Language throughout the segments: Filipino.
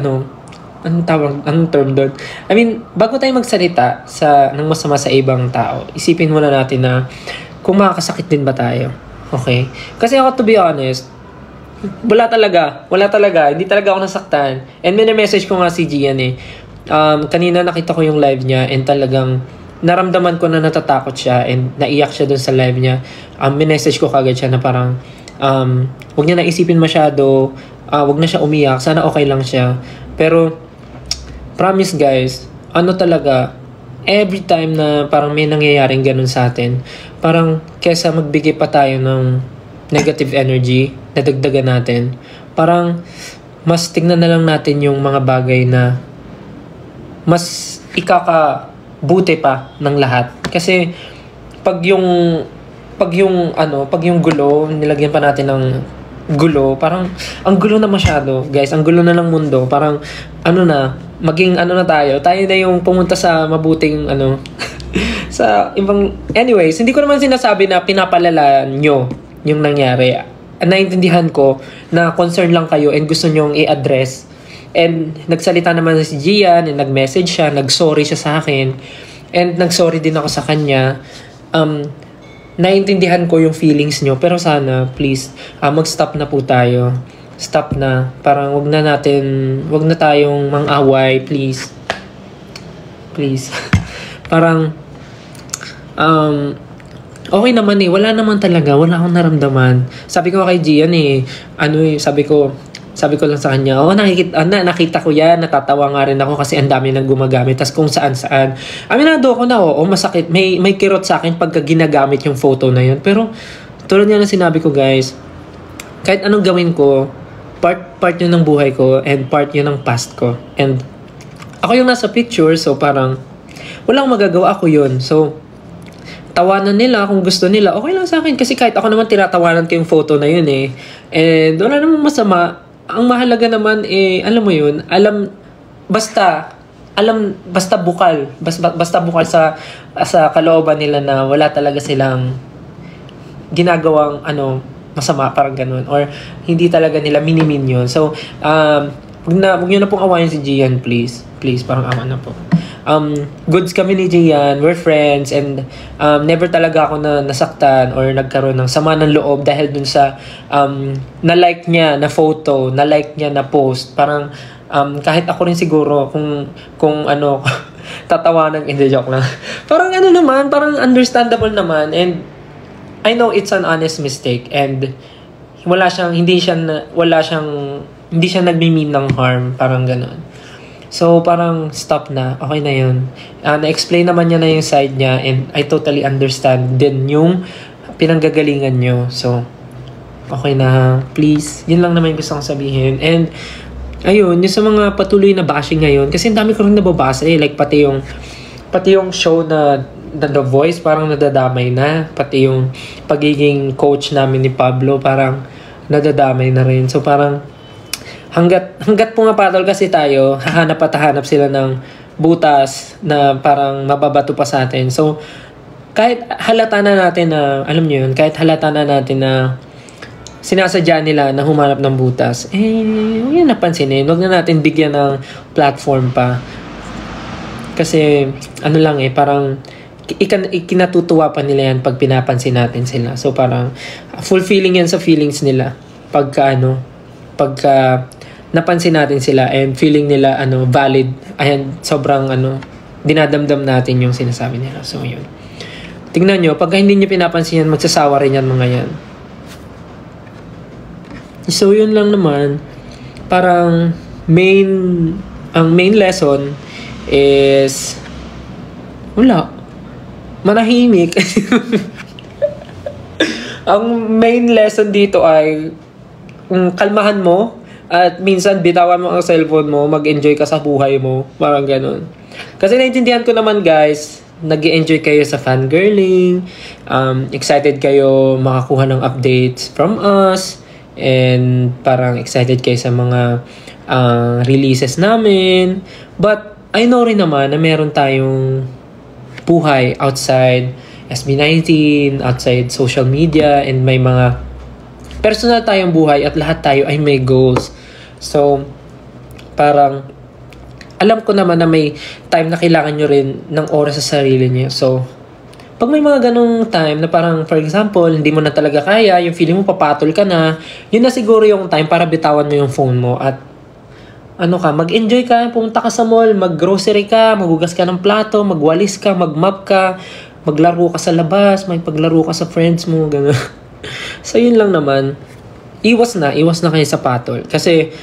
anong term doon? I mean, bago tayo magsalita ng masama sa ibang tao, isipin muna natin na kung makakasakit din ba tayo. Okay? Kasi ako, to be honest, wala talaga. Hindi talaga ako nasaktan. And message ko nga si Gian eh. Kanina nakita ko yung live niya and talagang naramdaman ko na natatakot siya and naiyak siya dun sa live niya. Message ko kagad siya na parang huwag niya naisipin masyado, huwag na siya umiyak, sana okay lang siya. Pero promise guys, talaga, every time na parang may nangyayaring ganun sa atin, parang kesa magbigay pa tayo ng negative energy, nadagdagan natin, parang mas tignan na lang natin yung mga bagay na mas ikakabuti pa ng lahat. Kasi pag yung gulo, nilagyan pa natin ng gulo, parang ang gulo na masyado, guys. Ang gulo na ng mundo. Parang maging tayo na yung pumunta sa mabuting sa ibang, anyways, hindi ko naman sinasabi na pinapalala nyo yung nangyari. Naintindihan ko na concern lang kayo and gusto nyong i-address. And nagsalita naman si Gian and nag-message siya, nag-sorry siya sa akin and nag-sorry din ako sa kanya. Naintindihan ko yung feelings nyo, pero sana please mag-stop na po tayo. Stop na. Parang wag na tayong mang-away, please. Parang okay naman eh, wala akong naramdaman. Sabi ko kay Gian sabi ko lang sa kanya, nakita ko yan, natatawa nga rin ako kasi ang dami nang gumagamit. Tas kung saan. Aminado ko na, masakit. May kirot sa akin pagka ginagamit yung photo na yun. Pero, tulad nga na sinabi ko guys, kahit anong gawin ko, part yun ng buhay ko and part yun ng past ko. And, ako yung nasa picture, so parang, walang magagawa, ako yun. So, tawanan nila kung gusto nila, okay lang sa akin. Kasi kahit ako naman tinatawanan ko yung photo na yun eh. And, wala namang masama. Ang mahalaga naman alam mo yun, basta bukal sa kalooban nila na wala talaga silang ginagawang masama, parang ganun, or hindi talaga nila minimin yun. So wag niyo na pong awayin si Gian, please, parang awa na po. Goods kami ni Gian, we're friends, and never talaga ako na nasaktan or nagkaroon ng sama ng loob dahil dun sa na-like niya na photo, na-like niya na post. Parang kahit ako rin siguro kung tatawanan, hindi, joke lang. Parang naman, parang understandable naman, and I know it's an honest mistake, and hindi siya nagmi-mean ng harm, parang gano'n. So, parang stop na. Okay na yun. Na-explain naman niya na yung side niya and I totally understand din yung pinanggagalingan nyo. So, okay na. Please. Yun lang naman yung gusto kong sabihin. And, ayun, yung sa mga patuloy na bashing ngayon, kasi ang dami ko rin nababasa eh. Like, pati yung show na The Voice, parang nadadamay na. Pati yung pagiging coach namin ni Pablo, parang nadadamay na rin. So, parang hanggat pumapatol kasi tayo, hahanap sila ng butas na parang mababato pa sa atin. So, kahit halata na natin na, alam niyo yun, na sinasadya nila na humanap ng butas, huwag yan napansinin. Huwag na natin bigyan ng platform pa. Kasi, parang ikinatutuwa pa nila yan pag pinapansin natin sila. So, parang fulfilling yan sa feelings nila. Pagka napansin natin sila and feeling nila valid, ayan, sobrang dinadamdam natin yung sinasabi nila. So yun, tingnan nyo, pag hindi nyo pinapansin yan, magsasawa rin yan mga yan. So yun lang naman, parang ang main lesson is manahimik. Ang main lesson dito ay kalmahan mo at minsan bitawan mo ang cellphone mo, mag-enjoy ka sa buhay mo, parang ganun. Kasi naintindihan ko naman guys, nag-enjoy kayo sa fangirling, excited kayo makakuha ng updates from us, and parang excited kayo sa mga releases namin. But I know rin naman na meron tayong buhay outside SB19, outside social media, and may mga personal tayong buhay at lahat tayo ay may goals. So, parang, alam ko naman na may time na kailangan nyo rin ng oras sa sarili nyo. So, pag may mga ganong time na parang, for example, hindi mo na talaga kaya, yung feeling mo papatol ka na, yun na siguro yung time para bitawan mo yung phone mo at mag-enjoy ka, pumunta ka sa mall, mag-grocery ka, maghugas ka ng plato, magwalis ka, mag-mop ka, maglaro ka sa labas, may paglaro ka sa friends mo, gano'n. So, yun lang naman. Iwas na kayo sa patol. Kasi,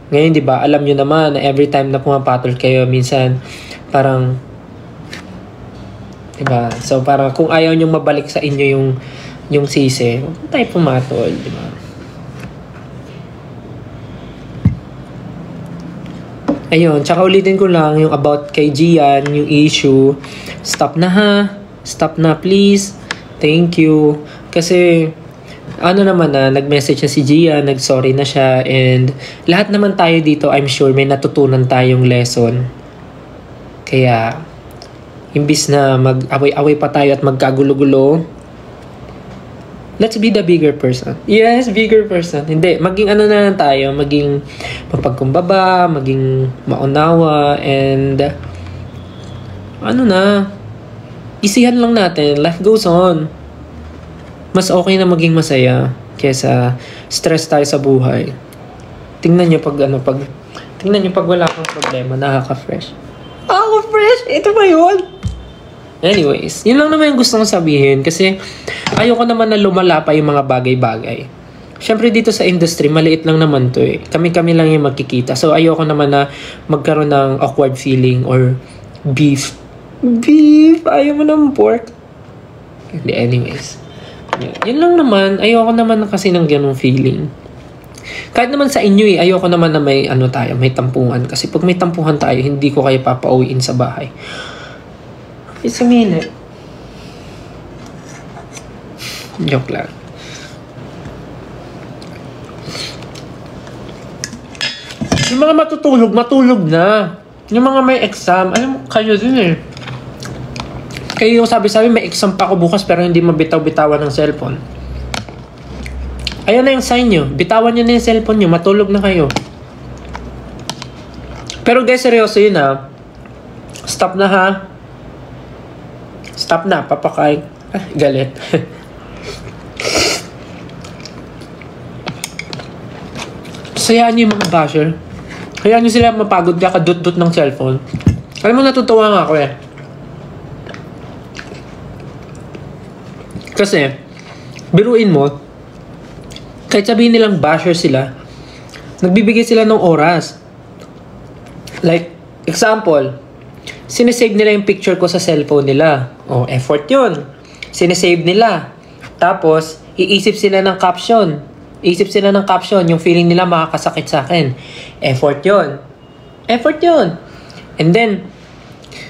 ngayon, di ba, alam nyo naman na every time na pumapatol kayo, minsan, parang, di ba? So, parang kung ayaw nyo mabalik sa inyo yung sisi, huwag tayo pumatol, di ba? Ayun, tsaka ulitin ko lang yung about kay Gian, yung issue. Stop na ha. Stop na please. Thank you. Kasi, nag-message na si Gian, nag-sorry na siya, and lahat naman tayo dito, I'm sure, may natutunan tayong lesson. Kaya, imbis na mag-away-away pa tayo at magkagulo-gulo, let's be the bigger person. Yes, bigger person. Hindi, maging na lang tayo, maging mapagkumbaba, maging maunawa, and isihan lang natin, life goes on. Mas okay na maging masaya kesa stress tayo sa buhay. Tingnan nyo pag wala kang problema, nakaka-fresh. Nakaka-fresh? Ito ba yun? Anyways, yun lang naman yung gusto kong sabihin kasi ayoko naman na lumala pa yung mga bagay-bagay. Syempre dito sa industry, maliit lang naman to eh. Kami-kami lang yung magkikita. So ayoko naman na magkaroon ng awkward feeling or beef. Beef! Ayaw mo ng pork. Hindi, anyways. Yun lang naman. Ayoko naman kasi ng ganung feeling. Kahit naman sa inyo ayoko naman na may may tampuhan. Kasi pag may tampuhan tayo, hindi ko kayo papauwiin sa bahay. It's a minute. Joke lang. Yung mga matulog na. Yung mga may exam, alam mo, kayo din eh. Kayo yung sabi-sabi, may exam pa ako bukas pero hindi mabitaw-bitawan ng cellphone. Ayun na yung sign nyo. Bitawan nyo na yung cellphone nyo. Matulog na kayo. Pero guys, seryoso yun ha. Stop na ha. Stop na. Papakain. Galit. Sayaan nyo yung mga basher. Hayaan nyo sila mapagod ka kadut-dut ng cellphone. Alam mo, natutuwa nga ako eh. Kasi, biruin mo, kahit sabihin nilang basher sila, nagbibigay sila ng oras. Like, example, sinesave nila yung picture ko sa cellphone nila. Effort yun. Sinesave nila. Tapos, iisip sila ng caption. Yung feeling nila makakasakit sa akin. Effort yun. And then,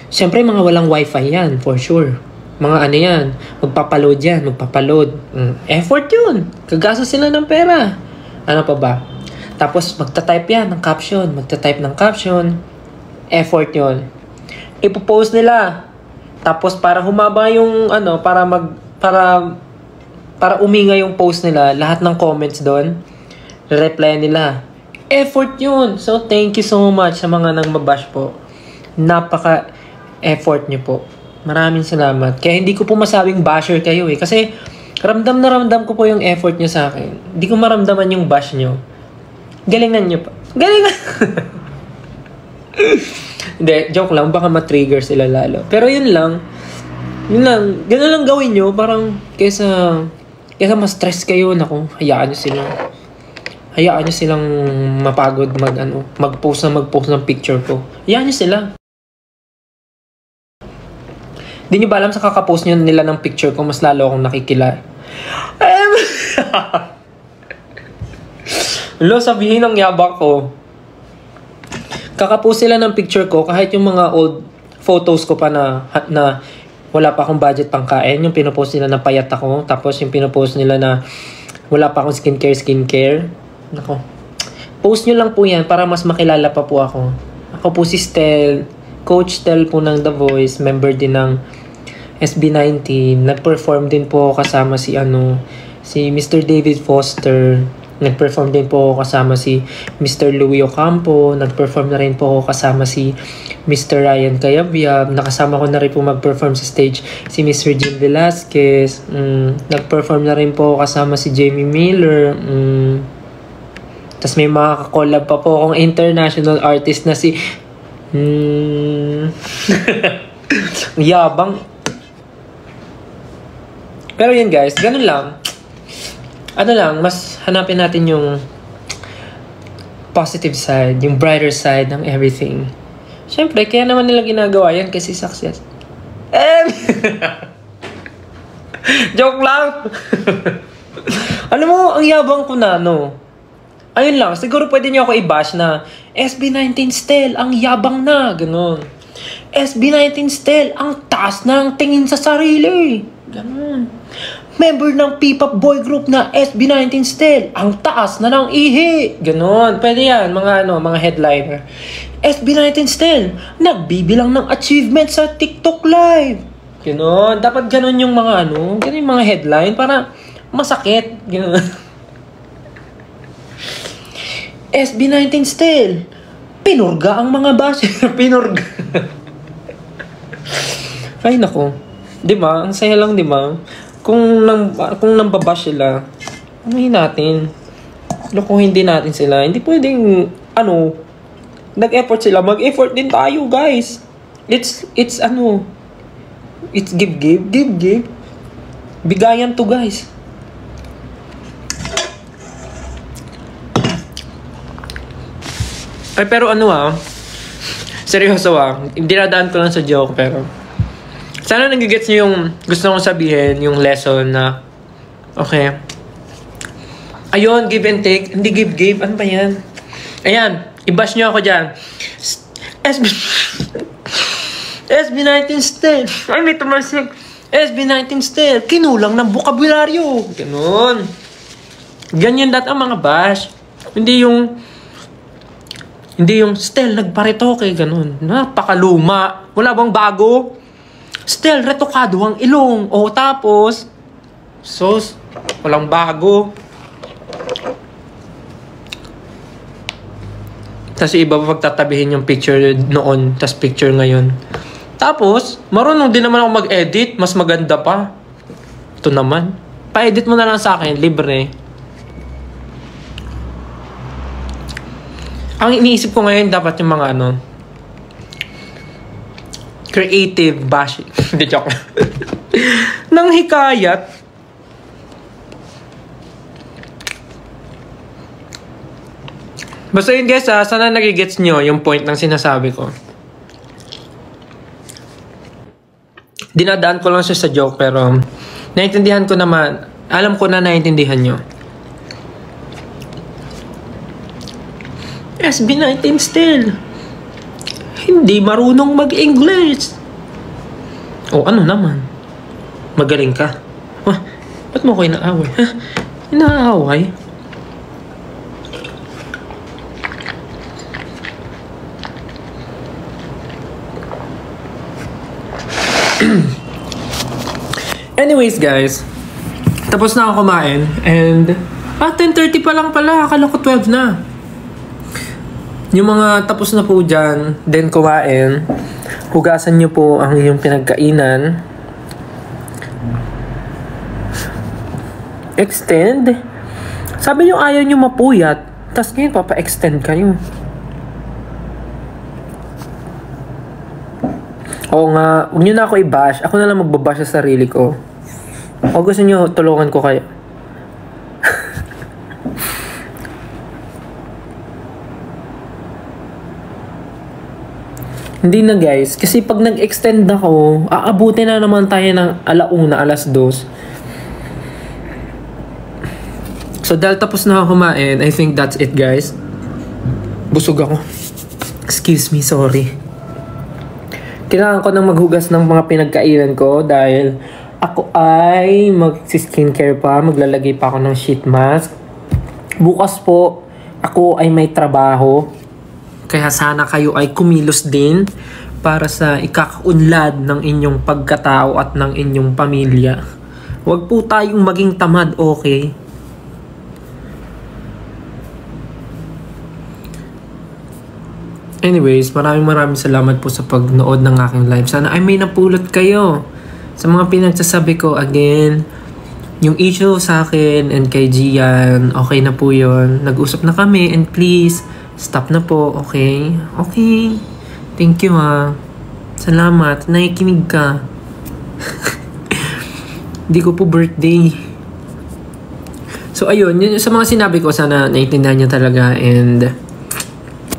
syempre mga walang wifi yan, for sure. Mga yan, magpapaload. Effort yun. Kagasa sila ng pera. Ano pa ba? Tapos magta-type yan ng caption. Effort yun. Ipopost nila. Tapos para humaba yung para uminga yung post nila, lahat ng comments doon, reply nila. Effort yun. So thank you so much sa mga nang mabash po. Napaka-effort nyo po. Maraming salamat. Kaya hindi ko po masabing basher kayo eh. Kasi ramdam na ramdam ko po yung effort nyo sa akin. Hindi ko maramdaman yung bash nyo. Galingan nyo pa. Galingan! Hindi, joke lang. Baka ma-trigger sila lalo. Pero yun lang. Ganun lang gawin nyo. Parang kesa ma-stress kayo. Naku, hayaan nyo silang mapagod mag-post ng picture ko. Hayaan nyo sila. Di nyo ba alam sa kakapost nyo nila ng picture ko, mas lalo akong nakikilala. Sabihin ang yabang ko. Kakapost sila ng picture ko, kahit yung mga old photos ko pa na wala pa akong budget pang kain. Yung pinopost nila na payat ako. Tapos yung pinopost nila na wala pa akong skincare. Nako. Post nyo lang po yan para mas makilala pa po ako. Ako po si Stel. Coach Tel po ng The Voice, member din ng SB19. Nag-perform din po kasama si si Mr. David Foster. Nag-perform din po ako kasama si Mr. Louie Ocampo. Nag-perform na rin po ako kasama si Mr. Ryan Cayabyab. Nakasama ko na rin po mag-perform sa stage si Mr. Jim Velasquez. Nag-perform na rin po ako kasama si Jamie Miller. Tapos may mga collab pa po akong international artist na si... Yabang. Pero yun guys, ganun lang. Ano lang, mas hanapin natin yung positive side, yung brighter side ng everything. Siyempre, kaya naman nila ginagawa yan kasi success. Joke lang! Alam mo, ang yabang ko na, no? Ayun lang, siguro pwede niyo ako i-bash na SB19 Stel, ang yabang na, ganun. SB19 Stel, ang taas ng tingin sa sarili. Ganun. Member ng P-pop boy group na SB19 Stel, ang taas na ng ihi. Ganon. Pwede yan, mga headliner. SB19 Stel, nagbibilang ng achievement sa TikTok Live. Ganon. Dapat ganon yung mga ganon yung mga headline para masakit. Ganon. SB19 Stel, pinurga ang mga basher. Pinurga. Ay, nako. Diba? Ang saya lang, diba? Kung nambabash sila, anuhin natin. Kung hindi natin sila, hindi pwedeng, nag-effort sila. Mag-effort din tayo, guys. It's give. Bigayan to, guys. Ay, pero seryoso dinadaan ko lang sa joke, pero sana nagigets nyo yung gusto kong sabihin, yung lesson na, okay, ayun, give and take, hindi give, ano ba yan? Ayan, i-bash nyo ako dyan. SB19 Stel, ay may tumasik, SB19 Stel, kinulang ng bokabularyo, ganun. Ganyan dat ang mga bash. Hindi yung Stel, nagparetoke, ganun. Napakaluma, wala bang bago? Still, retokado ang ilong. O tapos, sos, walang bago. Tapos iba pa pagtatabihin yung picture noon, tapos picture ngayon. Tapos, marunong din naman ako mag-edit, mas maganda pa. Ito naman. Pa-edit mo na lang sa akin, libre. Ang iniisip ko ngayon, dapat yung mga creative bashing. Hindi, joke lang. Nang hikayat. Basta yun guys, sana nagigets nyo yung point ng sinasabi ko. Dinadaan ko lang siya sa joke, pero naintindihan ko naman. Alam ko na naintindihan nyo. SB19 Stel, hindi marunong mag-English. O ano naman? Magaling ka. Ba't mo ko inaaway? Inaaway? Anyways guys, tapos na ako kumain and 10:30 pa lang pala, akala ko 12 na. Yung mga tapos na po dyan, then kumain, hugasan nyo po ang inyong pinagkainan. Extend. Sabi nyo ayaw nyo mapuyat, tas ngayon papa-extend kayo. Oo nga, huwag nyo na ako i-bash. Ako na lang magbabash sa sarili ko. O gusto nyo, tulungan ko kayo. Hindi na guys, kasi pag nag-extend ako, aabutin na naman tayo ng 1:00, 2:00. So dahil tapos na ako kumain, I think that's it guys. Busog ako. Excuse me, sorry. Kailangan ko nang maghugas ng mga pinagkainan ko dahil ako ay mag-skincare pa, maglalagay pa ako ng sheet mask. Bukas po, ako ay may trabaho. Kaya sana kayo ay kumilos din para sa ikakaunlad ng inyong pagkatao at ng inyong pamilya. Huwag po tayong maging tamad, okay? Anyways, maraming salamat po sa pagnood ng aking live. Sana ay may napulot kayo sa mga pinagsasabi ko. Again, yung issue sa akin and kay Gian, okay na po yun. Nag-usap na kami and please, stop na po, okay? Okay. Thank you ha. Salamat. Nakikinig ka. Hindi ko po birthday. So ayun, yun sa mga sinabi ko, sana naiintindihan niyo talaga and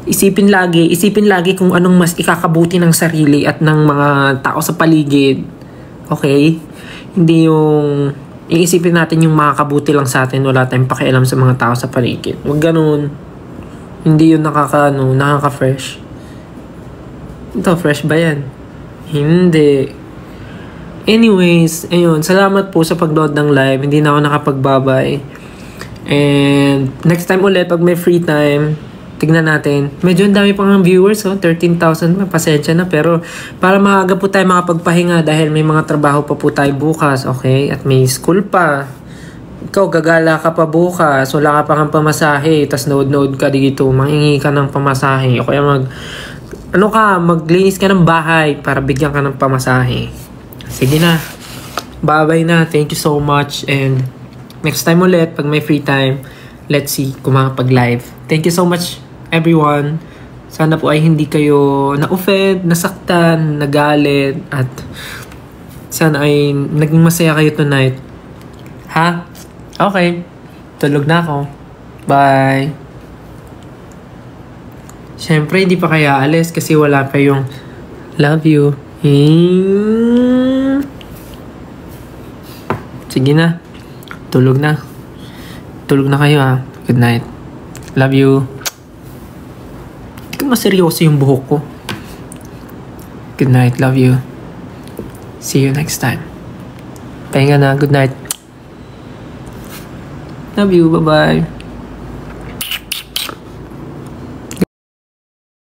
isipin lagi kung anong mas ikakabuti ng sarili at ng mga tao sa paligid. Okay? Hindi yung iisipin natin yung makakabuti lang sa atin, wala tayong pakialam sa mga tao sa paligid. Huwag ganun. Hindi yun nakaka-fresh. Ito, fresh ba yan? Hindi. Anyways, ayun, salamat po sa pag-load ng live. Hindi na ako nakapagbabay. And next time ulit, pag may free time, tignan natin. Medyo ang dami pang viewers, 13,000. Pasensya na, pero para maaga po tayo makapagpahinga dahil may mga trabaho pa po tayo bukas, okay? At may school pa. Ikaw, gagala ka pa bukas, wala ka pa kang pamasahe, tas nood ka dito, manghingi ka ng pamasahe, o kaya maglinis ka ng bahay para bigyan ka ng pamasahe. Sige na. Bye-bye na. Thank you so much. And next time ulit, pag may free time, let's see kung makapag-live. Thank you so much, everyone. Sana po ay hindi kayo na-offend, nasaktan, nagalit, at sana ay naging masaya kayo tonight. Ha? Okay. Tulog na ako. Bye. Siyempre, hindi pa kaya alis kasi wala pa yung love you. Sige na. Tulog na. Tulog na kayo ha. Good night. Love you. Hindi ka maseryoso yung buhok ko. Good night. Love you. See you next time. Pahinga na. Good night. Love you. Bye-bye.